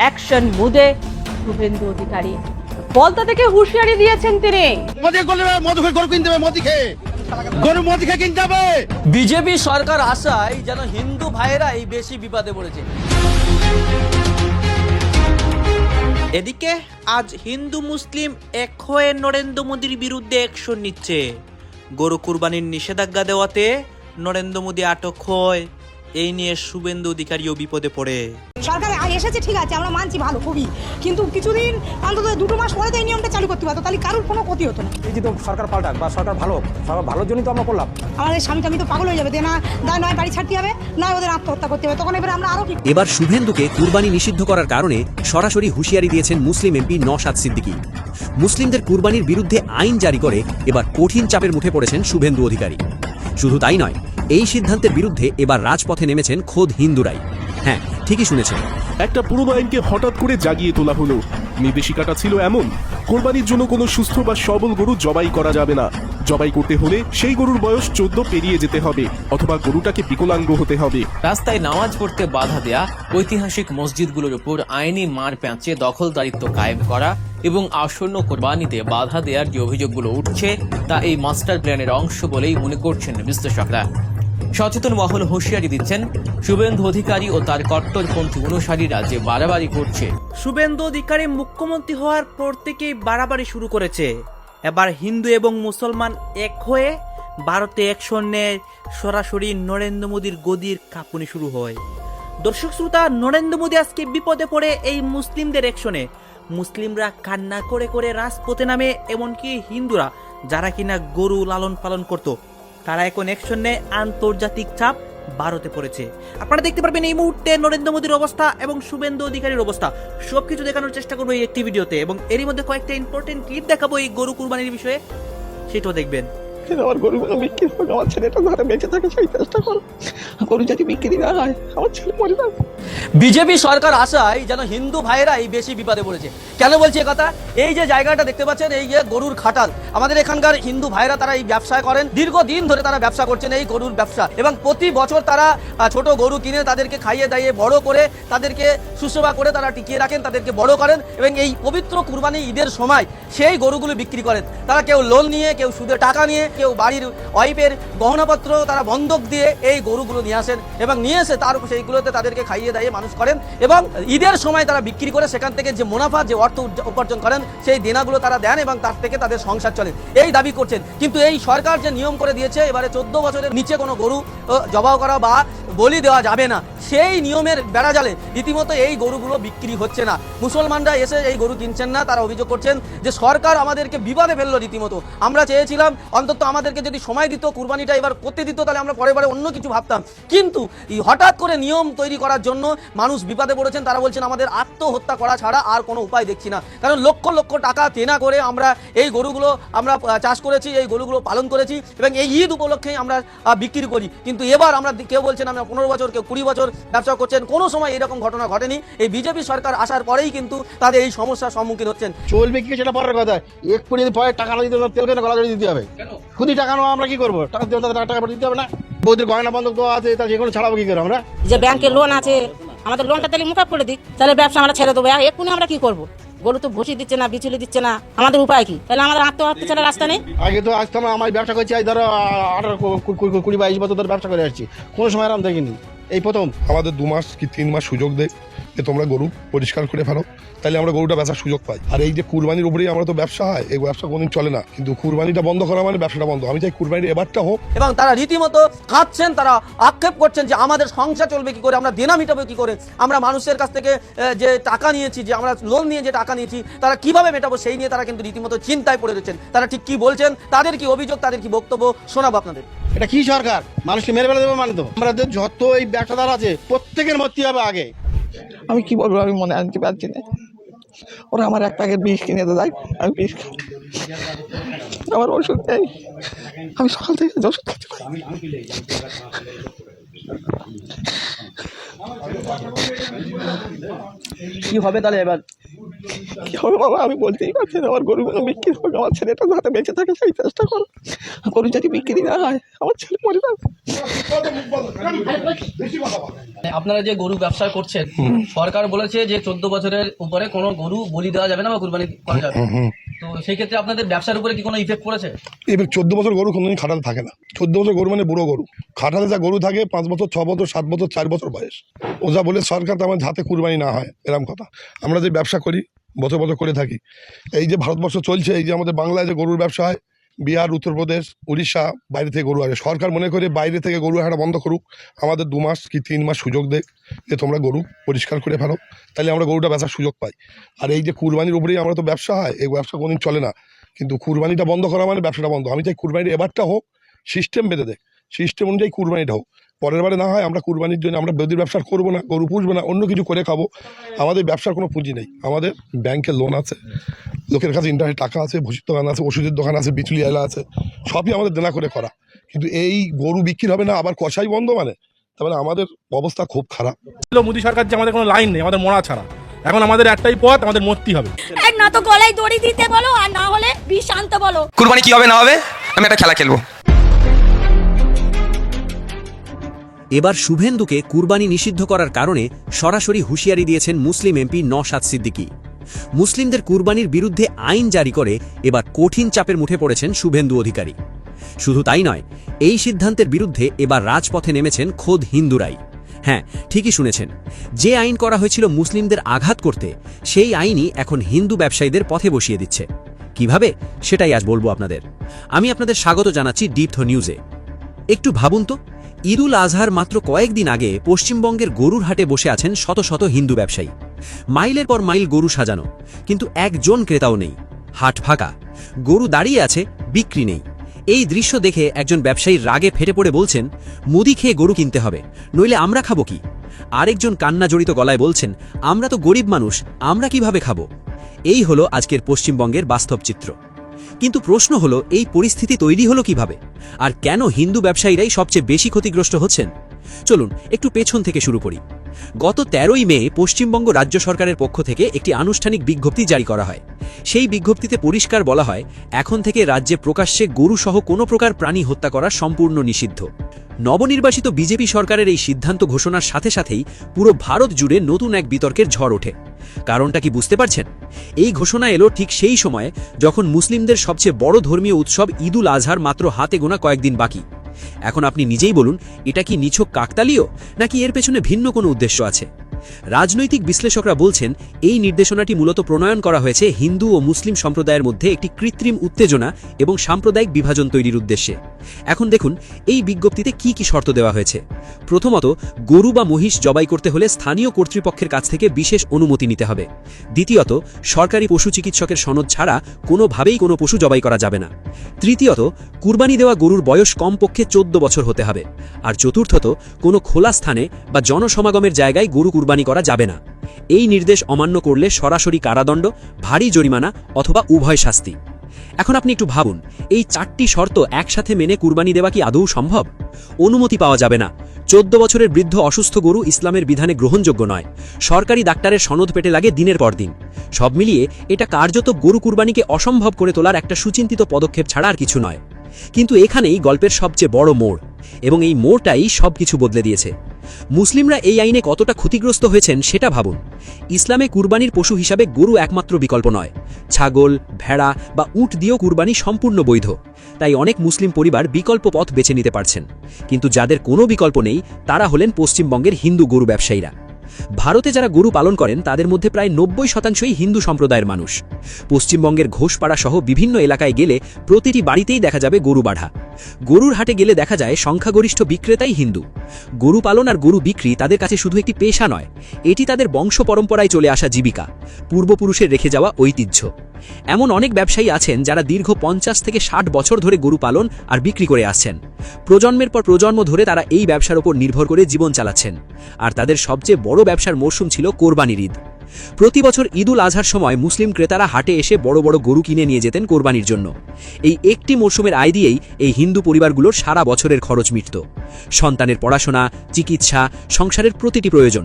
Action মুডে শুভেন্দু অধিকারী। বলতা থেকে হুঁশিয়ারি দিয়েছেন তিনি। বিজেপি সরকার আসায় যেন হিন্দু ভাইয়েরাই বেশি বিপদে পড়েছে। এদিকে আজ হিন্দু মুসলিম এক হয়ে নরেন্দ্র মোদীর বিরুদ্ধে অ্যাকশন নিচ্ছে। গরু কুরবানির নিষেধাজ্ঞা দেওয়াতে নরেন্দ্র মোদী আটক হয়, এই নিয়ে শুভেন্দু অধিকারীও বিপদে পড়ে। সরকার এসেছে ঠিক আছে, আমরা মানছি ভালো খুবই, কিন্তু কিছুদিন অন্তত 2 মাস পরে তো এই নিয়মটা চালু করতে পারতো, তাহলে কারোর কোনো ক্ষতি হতো না। এই যে তো সরকার পাল্টাক বা সরকার ভালোর জন্যই তো আমরা করলাম। আমাদের স্বামী টামি তো পাগল হয়ে যাবে, নয় বাড়ি ছাড়তে হবে, নয় ওদের আত্মহত্যা করতে হবে, তখন এবার আমরা আরো কি। এবার শুভেন্দুকে কুরবানি নিষিদ্ধ করার কারণে সরাসরি হুঁশিয়ারি দিয়েছেন মুসলিম এমপি নওশাদ সিদ্দিকী। মুসলিমদের কুরবানির বিরুদ্ধে আইন জারি করে এবার কঠিন চাপের মুখে পড়েছেন শুভেন্দু অধিকারী। শুধু তাই নয়, এই সিদ্ধান্তের বিরুদ্ধে এবার রাজপথে নেমেছেন খোদ হিন্দুরাই। হ্যাঁ, ঠিকই শুনেছেন, একটা পুরনো আইনকে হঠাৎ করে জাগিয়ে তোলা হলো। নির্দেশিকাটা ছিল এমন, কোরবানির জন্য কোনো সুস্থ বা সবল গরু জবাই করা যাবে না। জবাই করতে হলে সেই গরুর বয়স 14 পেরিয়ে যেতে হবে, অথবা গরুটাকে বিকলাঙ্গ হতে হবে। রাস্তায় নামাজ পড়তে বাধা দেয়া, ঐতিহাসিক মসজিদগুলোর উপর আইনি মার প্যাঁচে দখলদারিত্ব কায়েম করা এবং আসন্ন কোরবানিতে বাধা দেওয়ার যে অভিযোগগুলো উঠছে তা এই মাস্টার প্ল্যানের অংশ বলেই মনে করছেন বিশ্লেষকরা। সচেতন মহল হুঁশিয়ারি দিচ্ছেন, শুভেন্দু অধিকারী ও তার কট্টরপন্থী অনুসারীরা যে বাড়াবাড়ি করছে। শুভেন্দু অধিকারী মুখ্যমন্ত্রী হওয়ার পর থেকেই বাড়াবাড়ি শুরু করেছে। এবার হিন্দু এবং মুসলমান এক হয়ে ভারতে অ্যাকশন নেয়, সরাসরি নরেন্দ্র মোদীর গদির কাঁপুনি শুরু হয়। দর্শক শ্রোতা, নরেন্দ্র মোদী আজকে বিপদে পড়ে এই মুসলিমদের অ্যাকশনে। মুসলিমরা কান্না করে করে রাজপথে নামে, এমনকি হিন্দুরা যারা কিনা গরু লালন পালন করত, তারা এখন অ্যাকশন নেয়। আন্তর্জাতিক চাপ ভারতে পড়েছে। আপনারা দেখতে পারবেন এই মুহূর্তে নরেন্দ্র মোদীর অবস্থা এবং শুভেন্দু অধিকারীর অবস্থা, সবকিছু দেখানোর চেষ্টা করবো এই একটি ভিডিওতে, এবং এরই মধ্যে কয়েকটা ইম্পর্টেন্ট ক্লিপ দেখাবো এই গরু কুরবানির বিষয়ে, সেটাও দেখবেন। আমার গরুগুলো বিক্রি হোক, আমার ছেলেটা ধরে বেঁচে থাকে সেই চেষ্টা করো। গরু যদি বিক্রি না হয় আমার ছেলে মরে যাবে। বিজেপি সরকার আসায় যেন হিন্দু ভাইয়েরাই বেশি বিপদে পড়েছে। কেন বলছি কথা? এই যে জায়গাটা দেখতে পাচ্ছেন, এই যে গরুর খাটাল, আমাদের এখানকার হিন্দু ভাইরা তারা এই ব্যবসা করেন, দীর্ঘদিন ধরে তারা ব্যবসা করছেন এই গরুর ব্যবসা, এবং প্রতি বছর তারা ছোট গরু কিনে তাদেরকে খাইয়ে দাইয়ে বড় করে তাদেরকে সুসেবা করে তারা টিকিয়ে রাখেন, তাদেরকে বড় করেন, এবং এই পবিত্র কুরবানি ঈদের সময় সেই গরুগুলো বিক্রি করেন। তারা কেউ লোন নিয়ে, কেউ সুদের টাকা নিয়ে, কেউ বাড়ির ওয়াইফের গহনাপত্র তারা বন্ধক দিয়ে এই গরুগুলো নিয়ে আসেন, এবং নিয়ে এসে তার সেইগুলোতে তাদেরকে খাইয়ে দাইয়ে মানুষ করেন, এবং ঈদের সময় তারা বিক্রি করে সেখান থেকে যে মুনাফা, যে অর্থ উপার্জন করেন, সেই দেনাগুলো তারা দেন এবং তার থেকে তাদের সংসার চলে, এই দাবি করছেন। কিন্তু এই সরকার যে নিয়ম করে দিয়েছে, এবারে 14 বছরের নিচে কোনো গরু জবাই করা বা বলি দেওয়া যাবে না, সেই নিয়মের বেড়াজালে রীতিমতো এই গরুগুলো বিক্রি হচ্ছে না। মুসলমানরা এসে এই গরু কিনছেন না, তারা অভিযোগ করছেন যে সরকার আমাদেরকে বিবাদে ফেললো রীতিমতো। আমরা চেয়েছিলাম অন্তত আমাদেরকে যদি সময় দিত, কুরবানিটা এবার করতে দিত, তাহলে আমরা পরে অন্য কিছু ভাবতাম, কিন্তু হঠাৎ করে নিয়ম তৈরি করার জন্য মানুষ বিপদে পড়েছেন। তারা বলছেন আমাদের আত্মহত্যা করা ছাড়া আর কোনো উপায় দেখছি না, কারণ লক্ষ লক্ষ টাকা তেনা করে আমরা এই গরুগুলো আমরা চাষ করেছি, এই গরুগুলো পালন করেছি, এবং এই ঈদ উপলক্ষেই আমরা বিক্রি করি। কিন্তু এবার আমরা, কেউ বলছেন আমরা 15 বছর, কেউ 20 বছর ব্যবসা করছেন, কোনো সময় এরকম ঘটনা ঘটেনি। এই বিজেপি সরকার আসার পরেই কিন্তু তাদের এই সমস্যার সম্মুখীন হচ্ছেন। চলবে কি সেটা পরের কথা, একটু যদি পরে টাকা না দিতে, তেল কেন গলা জড়িয়ে দিতে হবে? খুদি টাকা নেওয়া আমরা কি করবো? টাকা দিতে টাকা দিতে হবে না? বৌদির গয়না বন্ধক দেওয়া আছে, তা যেগুলো ছাড়াবো কি করে আমরা? যে ব্যাংকের লোন আছে, আমাদের লোনটা তাহলে মুখাপ করে দিক, তাহলে ব্যবসা আমরা ছেড়ে দেবো। এক্ষুনি আমরা কি করবো? গরু তো ভুসি দিচ্ছে না, বিচুলি দিচ্ছে না, আমাদের উপায় কি? তাহলে আমাদের আত্মহত্যা ছাড়া রাস্তা নেই। আগে তো আজ তো আমার ব্যবসা করছি, আজ ধরো 18-20-22 বছর ধরে ব্যবসা করে আসছি, কোনো সময় আরাম দেখিনি, এই প্রথম। আমাদের 2 মাস কি 3 মাস সুযোগ দেয় যে তোমরা গরু পরিষ্কার করে ফেলো, তাহলে আমরা গরুটা বেচার সুযোগ পাই। আর এই যে কুরবানির উপরেই আমরা তো ব্যবসা হয়, এই ব্যবসা কোনদিন চলে না, কিন্তু কুরবানিটা বন্ধ করা মানে ব্যবসাটা বন্ধ। আমি চাই কুরবানির এবারটা হোক। এবং তারা রীতিমতো কাঁদছেন, তারা আক্ষেপ করছেন যে আমাদের সংসার চলবে কি করে, আমরা দেনা মিটাবো কি করে, আমরা মানুষের কাছ থেকে যে টাকা নিয়েছি, যে আমরা লোন নিয়ে যে টাকা নিয়েছি, তারা কিভাবে মেটাবো, সেই নিয়ে তারা কিন্তু রীতিমতো চিন্তায় পড়ে রয়েছেন। তারা ঠিক কি বলছেন, তাদের কি অভিযোগ, তাদের কি বক্তব্য, শোনাবো আপনাদের। এটা কি সরকার? মানুষকে মেরে ফেলে দেবো মানে তো? আমাদের যত এই ব্যবসাদার আছে প্রত্যেকের মরতে হবে আগে। আমি কি বলবো, আমি মনে আনতে পারছি না। ওরা আমার 1 প্যাকেট বিষ কিনে দেয়, আমি বিষ খাই, আমার ওষুধ নেই, আমি সকাল থেকে ওষুধ খেতে পারি। কি হবে তাহলে এবার? কি হবে বাবা আমি বলতেই পারছি না, আমার গরুগুলো বিক্রি হোক, আমার ছেলেটা যাতে বেঁচে থাকে সেই চেষ্টা করো। গরু যদি বিক্রি না হয় আমার ছেলে মরে যাবে। আপনারা যে গরু ব্যবসা করছেন, সরকার বলেছে যে 14 বছরের উপরে কোনো গরু বলি দেওয়া যাবে না বা কুরবানি করা যাবে না। তো সেই ক্ষেত্রে আপনাদের ব্যবসার উপরে কি কোনো ইফেক্ট পড়েছে? এবার 14 বছর গরু কোনোদিন খাটালে থাকে না। 14 বছর গরু মানে বুড়ো গরু। খাটালে যা গরু থাকে 5 বছর, 6 বছর, 7 বছর, 4 বছর বয়স। ও যা বলে সরকার তো আমার হাতে কুরবানি না হয় এরকম কথা। আমরা যে ব্যবসা করি বছর বছর করে থাকি, এই যে ভারতবর্ষ চলছে, এই যে আমাদের বাংলায় যে গরুর ব্যবসা হয়, বিহার, উত্তরপ্রদেশ, উড়িষ্যা, বাইরে থেকে গরু আসে। সরকার মনে করে বাইরে থেকে গরু হাঁটা বন্ধ করুক, আমাদের 2 মাস কি 3 মাস সুযোগ দেখ যে তোমরা গরু পরিষ্কার করে ফেলো, তাহলে আমরা গরুটা বেচার সুযোগ পাই। আর এই যে কুরবানির উপরেই আমরা তো ব্যবসা হয়, এই ব্যবসা কোনোদিন চলে না। কিন্তু কুরবানিটা বন্ধ করা মানে ব্যবসাটা বন্ধ। আমি চাই কুরবানির এবারটা হোক, সিস্টেম বেঁধে দেখ, সিস্টেম অনুযায়ী কুরবানিটা হোক। পরের বারে না হয় আমরা কুরবানির জন্য আমরা বেদির ব্যবসা করবো না, গরু পুষবো না, অন্য কিছু করে খাবো। আমাদের ব্যবসার কোনো পুঁজি নেই। আমাদের ব্যাংকে লোন আছে, লোকের কাছে ইন্টারনেট টাকা আছে, ভুষির দোকান আছে, ওষুধের দোকান আছে, বিচুলি এলা আছে, সবই আমাদের দেনা করে করা। কিন্তু এই গরু বিক্রি হবে না, আবার কষাই বন্ধ, মানে তাহলে আমাদের অবস্থা খুব খারাপ। মোদী সরকার যে আমাদের কোনো লাইন নেই, আমাদের মরা ছাড়া। এখন আমাদের একটাই পথ, আমাদের মরতেই হবে। না তো গলায় দড়ি দিতে বলো, আর না হলে বিষ আনতে বলো। কুরবানি কি হবে না হবে, আমি একটা খেলা খেলবো। এবার শুভেন্দুকে কুরবানি নিষিদ্ধ করার কারণে সরাসরি হুঁশিয়ারি দিয়েছেন মুসলিম এমপি নওশাদ সিদ্দিকী। মুসলিমদের কুরবানির বিরুদ্ধে আইন জারি করে এবার কঠিন চাপের মুঠে পড়েছেন শুভেন্দু অধিকারী। শুধু তাই নয়, এই সিদ্ধান্তের বিরুদ্ধে এবার রাজপথে নেমেছেন খোদ হিন্দুরাই। হ্যাঁ, ঠিকই শুনেছেন, যে আইন করা হয়েছিল মুসলিমদের আঘাত করতে, সেই আইনই এখন হিন্দু ব্যবসায়ীদের পথে বসিয়ে দিচ্ছে। কিভাবে, সেটাই আজ বলবো আপনাদের। আমি আপনাদের স্বাগত জানাচ্ছি ডিপথ নিউজে। একটু ভাবুন তো, ঈদুল আজহার মাত্র কয়েকদিন আগে পশ্চিমবঙ্গের গরুর হাটে বসে আছেন শত শত হিন্দু ব্যবসায়ী। মাইলের পর মাইল গরু সাজানো, কিন্তু একজন ক্রেতাও নেই। হাট ফাঁকা, গরু দাঁড়িয়ে আছে, বিক্রি নেই। এই দৃশ্য দেখে একজন ব্যবসায়ী রাগে ফেটে পড়ে বলছেন, মুদি খেয়ে গরু কিনতে হবে, নইলে আমরা খাবো কি? আরেকজন কান্না জড়িত গলায় বলছেন, আমরা তো গরিব মানুষ, আমরা কিভাবে খাবো? এই হলো আজকের পশ্চিমবঙ্গের বাস্তব চিত্র। কিন্তু প্রশ্ন হলো, এই পরিস্থিতি তৈরি হলো কিভাবে, আর কেন হিন্দু ব্যবসায়ীরাই সবচেয়ে বেশি ক্ষতিগ্রস্ত হচ্ছেন? চলুন একটু পেছন থেকে শুরু করি। গত 13ই মে পশ্চিমবঙ্গ রাজ্য সরকারের পক্ষ থেকে একটি আনুষ্ঠানিক বিজ্ঞপ্তি জারি করা হয়। সেই বিজ্ঞপ্তিতে পরিষ্কার বলা হয়, এখন থেকে রাজ্যে প্রকাশ্যে গরুসহ কোনো প্রকার প্রাণী হত্যা করা সম্পূর্ণ নিষিদ্ধ। নবনির্বাচিত বিজেপি সরকারের এই সিদ্ধান্ত ঘোষণার সাথে সাথেই পুরো ভারত জুড়ে নতুন এক বিতর্কের ঝড় ওঠে। কারণটা কি বুঝতে পারছেন? এই ঘোষণা এলো ঠিক সেই সময়ে যখন মুসলিমদের সবচেয়ে বড় ধর্মীয় উৎসব ঈদুল আজহার মাত্র হাতে গোনা কয়েকদিন বাকি। এখন আপনি নিজেই বলুন, এটা কি নিছক কাকতালীয়, নাকি এর পেছনে ভিন্ন কোনো উদ্দেশ্য আছে? রাজনৈতিক বিশ্লেষকরা বলছেন, এই নির্দেশনাটি মূলত প্রণয়ন করা হয়েছে হিন্দু ও মুসলিম সম্প্রদায়ের মধ্যে একটি কৃত্রিম উত্তেজনা এবং সাম্প্রদায়িক বিভাজন তৈরির উদ্দেশ্যে। এখন দেখুন, এই বিজ্ঞপ্তিতে কি কি শর্ত দেওয়া হয়েছে। প্রথমত, গরু বা মহিষ জবাই করতে হলে স্থানীয় কর্তৃপক্ষের কাছ থেকে বিশেষ অনুমতি নিতে হবে। দ্বিতীয়ত, সরকারি পশু চিকিৎসকের সনদ ছাড়া কোনোভাবেই কোনো পশু জবাই করা যাবে না। তৃতীয়ত, কুরবানি দেওয়া গরুর বয়স কমপক্ষে 14 বছর হতে হবে। আর চতুর্থত, কোনো খোলা স্থানে বা জনসমাগমের জায়গায় গরু কুরবানি করা যাবে না। এই নির্দেশ অমান্য করলে সরাসরি কারাদণ্ড, ভারী জরিমানা অথবা উভয় শাস্তি। এখন আপনি একটু ভাবুন, এই 4টি শর্ত একসাথে মেনে কুরবানি দেওয়া কি আদৌ সম্ভব? অনুমতি পাওয়া যাবে না। 14 বছরের বৃদ্ধ অসুস্থ গরু ইসলামের বিধানে গ্রহণযোগ্য নয়। সরকারি ডাক্তারের সনদ পেটে লাগে দিনের পর দিন। সব মিলিয়ে এটা কার্যত গরু কুরবানিকে অসম্ভব করে তোলার একটা সুচিন্তিত পদক্ষেপ ছাড়া আর কিছু নয়। কিন্তু এখানেই গল্পের সবচেয়ে বড় মোড়, এবং এই মোড়টাই সবকিছু বদলে দিয়েছে। মুসলিমরা এই আইনে কতটা ক্ষতিগ্রস্ত হয়েছেন সেটা ভাবুন। ইসলামে কুরবানির পশু হিসাবে গরু একমাত্র বিকল্প নয়, ছাগল, ভেড়া বা উট দিয়েও কুরবানি সম্পূর্ণ বৈধ। তাই অনেক মুসলিম পরিবার বিকল্প পথ বেছে নিতে পারছেন। কিন্তু যাদের কোনো বিকল্প নেই, তারা হলেন পশ্চিমবঙ্গের হিন্দু গরু ব্যবসায়ীরা। ভারতে যারা গরু পালন করেন তাদের মধ্যে প্রায় 90% হিন্দু সম্প্রদায়ের মানুষ। পশ্চিমবঙ্গের ঘোষপাড়া সহ বিভিন্ন এলাকায় গেলে প্রতিটি বাড়িতেই দেখা যাবে গরু বাঁধা। গরুর হাটে গেলে দেখা যায় সংখ্যাগরিষ্ঠ বিক্রেতাই হিন্দু। গরু পালন আর গরু বিক্রি তাদের কাছে শুধু একটি পেশা নয়, এটি তাদের বংশ পরম্পরায় চলে আসা জীবিকা, পূর্বপুরুষের রেখে যাওয়া ঐতিহ্য। এমন অনেক ব্যবসায়ী আছেন যারা দীর্ঘ 50 থেকে 60 বছর ধরে গরু পালন আর বিক্রি করে আসছেন। প্রজন্মের পর প্রজন্ম ধরে তারা এই ব্যবসার উপর নির্ভর করে জীবন চালাচ্ছেন। আর তাদের সবচেয়ে বড় ব্যবসার মরশুম ছিল কোরবানির ঈদ। প্রতি বছর ঈদুল আজহার সময় মুসলিম ক্রেতারা হাটে এসে বড় বড় গরু কিনে নিয়ে যেতেন কোরবানির জন্য। এই একটি মরশুমের আয় দিয়েই এই হিন্দু পরিবারগুলোর সারা বছরের খরচ মিটত। সন্তানের পড়াশোনা, চিকিৎসা, সংসারের প্রতিটি প্রয়োজন।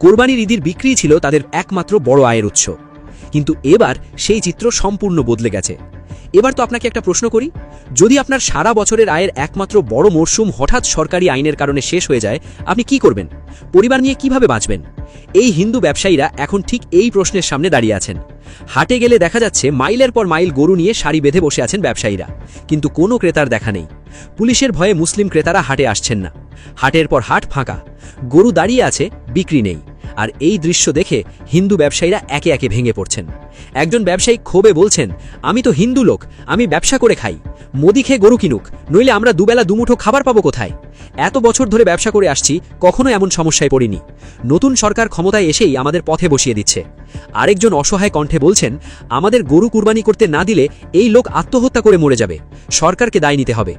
কোরবানির ঈদের বিক্রি ছিল তাদের একমাত্র বড় আয়ের উৎস। কিন্তু এবার সেই চিত্র সম্পূর্ণ বদলে গেছে। এবার তো আপনাকে একটা প্রশ্ন করি, যদি আপনার সারা বছরের আয়ের একমাত্র বড় মরশুম হঠাৎ সরকারি আইনের কারণে শেষ হয়ে যায়, আপনি কি করবেন? পরিবার নিয়ে কিভাবে বাঁচবেন? এই হিন্দু ব্যবসায়ীরা এখন ঠিক এই প্রশ্নের সামনে দাঁড়িয়ে আছেন। হাটে গেলে দেখা যাচ্ছে মাইলের পর মাইল গরু নিয়ে সারি বেঁধে বসে আছেন ব্যবসায়ীরা, কিন্তু কোনো ক্রেতার দেখা নেই। পুলিশের ভয়ে মুসলিম ক্রেতারা হাটে আসছেন না। হাটের পর হাট ফাঁকা, গরু দাঁড়িয়ে আছে, বিক্রি নেই। আর এই দৃশ্য দেখে হিন্দু ব্যবসায়ীরা একে একে ভেঙে পড়ছেন। একজন ব্যবসায়ী ক্ষোভে বলছেন, আমি তো হিন্দু লোক, আমি ব্যবসা করে খাই, মোদি খেয়ে গরু কিনুক, নইলে আমরা দুবেলা দুমুঠো খাবার পাবো কোথায়? এত বছর ধরে ব্যবসা করে আসছি, কখনো এমন সমস্যায় পড়িনি। নতুন সরকার ক্ষমতায় এসেই আমাদের পথে বসিয়ে দিচ্ছে। আরেকজন অসহায় কণ্ঠে বলছেন, আমাদের গরু কুরবানি করতে না দিলে এই লোক আত্মহত্যা করে মরে যাবে, সরকারকে দায় নিতে হবে।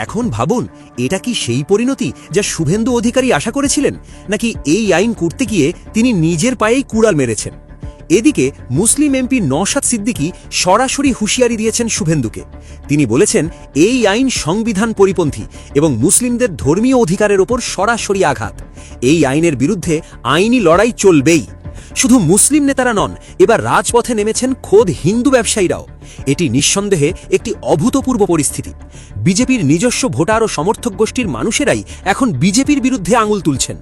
এখন ভাবুন, এটা কি সেই পরিণতি যা শুভেন্দু অধিকারী আশা করেছিলেন, নাকি এই আইন করতে গিয়ে তিনি নিজের পায়েই কুড়াল মেরেছেন? এদিকে মুসলিম এমপি নওশাদ সিদ্দিকী সরাসরি হুঁশিয়ারি দিয়েছেন শুভেন্দুকে। তিনি বলেছেন, এই আইন সংবিধান পরিপন্থী এবং মুসলিমদের ধর্মীয় অধিকারের ওপর সরাসরি আঘাত। এই আইনের বিরুদ্ধে আইনি লড়াই চলবেই। শুধু মুসলিম নেতারা নন, এবার রাজপথে নেমেছেন খোদ হিন্দু ব্যবসায়ীরাও। এটি নিঃসন্দেহে একটি অভূতপূর্ব পরিস্থিতি। বিজেপির নিজস্ব ভোটার ও সমর্থক গোষ্ঠীর মানুষেরাই এখন বিজেপির বিরুদ্ধে আঙুল তুলছেন।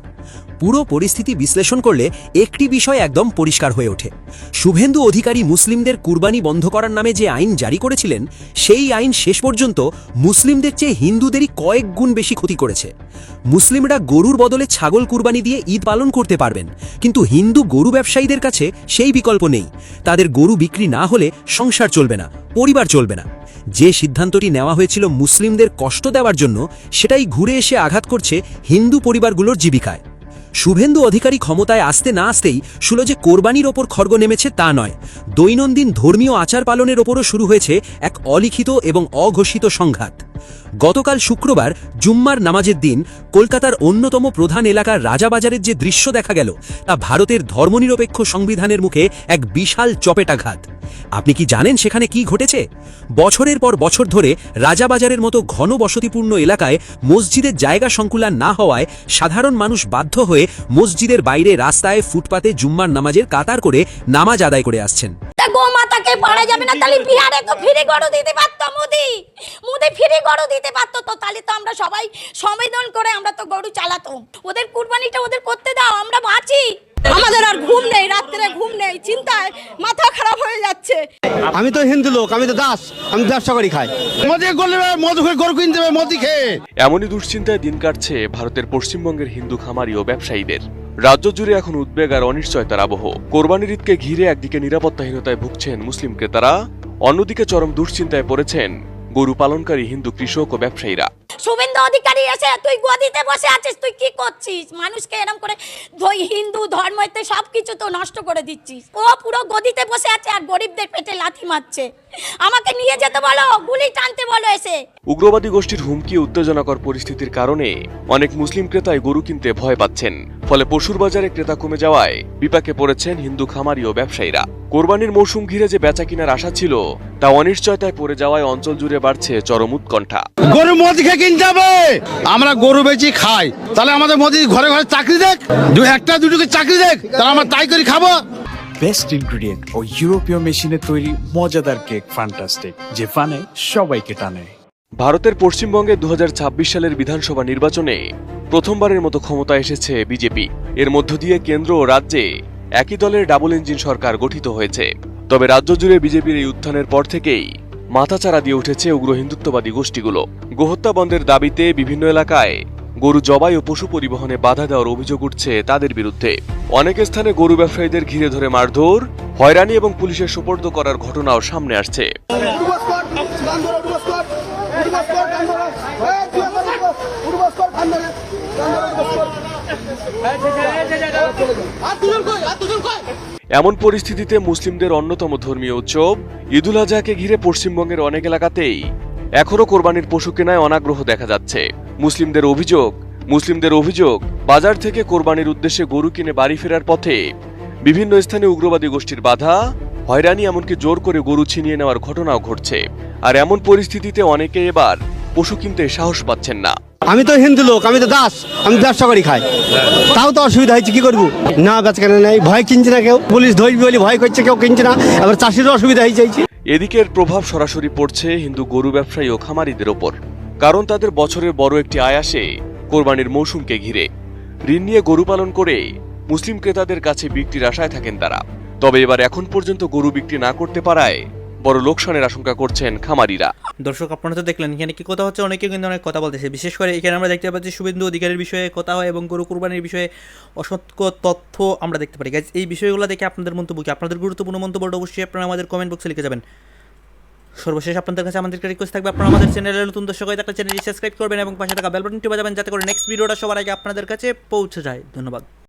পুরো পরিস্থিতি বিশ্লেষণ করলে একটি বিষয় একদম পরিষ্কার হয়ে ওঠে। শুভেন্দু অধিকারী মুসলিমদের কুরবানি বন্ধ করার নামে যে আইন জারি করেছিলেন, সেই আইন শেষ পর্যন্ত মুসলিমদের চেয়ে হিন্দুদেরই কয়েক গুণ বেশি ক্ষতি করেছে। মুসলিমরা গরুর বদলে ছাগল কুরবানি দিয়ে ঈদ পালন করতে পারবেন, কিন্তু হিন্দু গরু ব্যবসায়ীদের কাছে সেই বিকল্প নেই। তাদের গরু বিক্রি না হলে সংসার চলবে না, পরিবার চলবে না। যে সিদ্ধান্তটি নেওয়া হয়েছিল মুসলিমদের কষ্ট দেওয়ার জন্য, সেটাই ঘুরে এসে আঘাত করছে হিন্দু পরিবারগুলোর জীবিকায়। শুভেন্দু অধিকারী ক্ষমতায় আসতে না আসতেই শুলো যে কোরবানির ওপর খড়গ নেমেছে তা নয়, দৈনন্দিন ধর্মীয় আচার পালনের ওপরও শুরু হয়েছে এক অলিখিত এবং অঘোষিত সংঘাত। গতকাল শুক্রবার জুম্মার নামাজের দিন কলকাতার অন্যতম প্রধান এলাকার রাজাবাজারের যে দৃশ্য দেখা গেল, তা ভারতের ধর্মনিরপেক্ষ সংবিধানের মুখে এক বিশাল চপেটাঘাত। আপনি কি জানেন সেখানে কি ঘটেছে? বছরের পর বছর ধরে রাজাবাজারের মতো ঘন বসতিপূর্ণ এলাকায় মসজিদের জায়গা সংকুলান না হওয়ায় সাধারণ মানুষ বাধ্য হয়ে মসজিদের বাইরে রাস্তায় ফুটপাতে জুম্মার নামাজের কাতার করে নামাজ আদায় করে আসছেন। গোমাতাকে পারা যাবে না, তাহলে বিহারে তো ফ্রি গরু দিতে পারতো মোদি ফ্রি গরু দিতে পারতো, তো তাহলে তো আমরা সবাই সম্মেলন করে আমরা তো গরু চালাতো। ওদের কুরবানিটা ওদের করতে দাও, আমরা বাঁচি। আমাদের আর ঘুম নেই, রাত্রে ঘুম নেই, চিন্তায় মাথা খারাপ হয়ে যাচ্ছে। আমি তো হিন্দু লোক, আমি তো দাস, আমি ব্যবসা করি খাই। মোদি করলে মধু খেয়ে গরু কিনতে হবে, মোদি খেয়ে। এমনই দুশ্চিন্তায় দিন কাটছে ভারতের পশ্চিমবঙ্গের হিন্দু খামারি ও ব্যবসায়ীদের। রাজ্য জুড়ে এখন উদ্বেগ আর অনিশ্চয়তার আবহ। কোরবানির ঈদকে ঘিরে একদিকে নিরাপত্তাহীনতায় ভুগছেন মুসলিম ক্রেতারা, অন্যদিকে চরম দুশ্চিন্তায় পড়েছেন গরু পালনকারী হিন্দু কৃষক ও ব্যবসায়ীরা। শুভেন্দু অধিকারী এসে তুই গদিতে বসে আছিস, তুই কি করছিস? মানুষকে এরকম করে হিন্দু ধর্মতে সবকিছু তো নষ্ট করে দিচ্ছিস। ও পুরো গদিতে বসে আছে আর গরিবদের পেটে লাথি মারছে। আমাকে নিয়ে যেতে বলো, গুলি টানতে বলো এসে। উগ্রবাদী গোষ্ঠীর হুমকি উত্তেজনাকর পরিস্থিতির কারণে অনেক মুসলিম ক্রেতাই গরু কিনতে ভয় পাচ্ছেন। ফলে পশুর বাজারে ক্রেতা কমে যাওয়ায় বিপাকে পড়েছেন হিন্দু খামারি ও ব্যবসায়ীরা। কোরবানির মৌসুম ঘিরে যে বেচা কিনার আশা ছিল, তা অনিশ্চয়তায় পড়ে যাওয়ায় অঞ্চল জুড়ে বাড়ছে চরম উৎকণ্ঠা। গরু মোদি খেয়ে কিনতে হবে, আমরা গরু বেচি খাই, তাহলে আমাদের মোদি ঘরে ঘরে চাকরি দেখ, একটা দুটোকে চাকরি দেখ, তাহলে আমরা তাই করে খাবো। বেস্ট ইনগ্রেডিয়েন্ট ও ইউরোপীয় মেশিনে তৈরি মজাদার কেক ফ্যান্টাস্টিক, যে ফানে সবাইকে টানে। ভারতের পশ্চিমবঙ্গে 2026 সালের বিধানসভা নির্বাচনে প্রথমবারের মতো ক্ষমতায় এসেছে বিজেপি। এর মধ্য দিয়ে কেন্দ্র ও রাজ্যে একই দলের ডাবল ইঞ্জিন সরকার গঠিত হয়েছে। তবে রাজ্য জুড়ে বিজেপির এই উত্থানের পর থেকেই মাথাচাড়া দিয়ে উঠেছে উগ্র হিন্দুত্ববাদী গোষ্ঠীগুলো। গোহত্যা বন্ধের দাবিতে বিভিন্ন এলাকায় গরু জবাই ও পশু পরিবহনে বাধা দেওয়ার অভিযোগ উঠছে তাদের বিরুদ্ধে। অনেক স্থানে গরু ব্যবসায়ীদের ঘিরে ধরে মারধর, হয়রানি এবং পুলিশের সোপর্দ করার ঘটনাও সামনে আসছে। এমন পরিস্থিতিতে মুসলিমদের অন্যতম ধর্মীয় উৎসব ঈদুল আজহাকে ঘিরে পশ্চিমবঙ্গের অনেক এলাকাতেই এখনো কোরবানির পশু কেনায় অনাগ্রহ দেখা যাচ্ছে। মুসলিমদের অভিযোগ বাজার থেকে কোরবানির উদ্দেশ্যে গরু কিনে বাড়ি ফেরার পথে বিভিন্ন স্থানে উগ্রবাদী গোষ্ঠীর বাধা, হয়রানি, এমনকি জোর করে গরু ছিনিয়ে নেওয়ার ঘটনাও ঘটছে। আর এমন পরিস্থিতিতে অনেকে এবার পশু কিনতে সাহস পাচ্ছেন না। আমি তো হিন্দু লোক, আমি তো দাস, আমি ব্যবসা করি খাই, তাও তো অসুবিধা হয়েছে, কি করবো? না বেচা কেন নেই, ভয় কিনছে না কেউ, পুলিশ ধরবি বলে ভয় করছে, কেউ কিনছে না, আবার চাষিরও অসুবিধা হয়েছে। এদিকের প্রভাব সরাসরি পড়ছে হিন্দু গরু ব্যবসায়ী ও খামারিদের ওপর, কারণ তাদের বছরের বড় একটি আয় আসে কোরবানির মৌসুমকে ঘিরে। ঋণ নিয়ে গরু পালন করে মুসলিম ক্রেতাদের কাছে বিক্রির আশায় থাকেন তারা। তবে এবার এখন পর্যন্ত গরু বিক্রি না করতে পারায় বড় লোকসানের আশঙ্কা করছেন খামারিরা। দর্শক, আপনারা তো দেখলেন এখানে কি কথা হচ্ছে, অনেকে কিন্তু অনেক কথা বলতেছে। বিশেষ করে এখানে আমরা দেখতে পাচ্ছি শুভেন্দু অধিকারীর বিষয়ে কথা হয় এবং গরু কুরবানির বিষয়ে অসত্য তথ্য আমরা দেখতে পারি। গাইজ, এই বিষয়গুলো দেখে আপনাদের মন্তব্য কি? আপনাদের গুরুত্বপূর্ণ মন্তব্যটা অবশ্যই আপনারা আমাদের কমেন্ট বক্সে লিখে যাবেন। সর্বশেষ আপনাদের কাছে আমাদের রিকোয়েস্ট থাকবে, আপনারা আমাদের চ্যানেলে নতুন দর্শক হয়ে থাকলে চ্যানেলটি সাবস্ক্রাইব করবেন এবং পাশে থাকা বেল বাটনটি বাজাবেন, যাতে করে নেক্সট ভিডিওটা সবার আগে আপনাদের কাছে পৌঁছে যায়। ধন্যবাদ।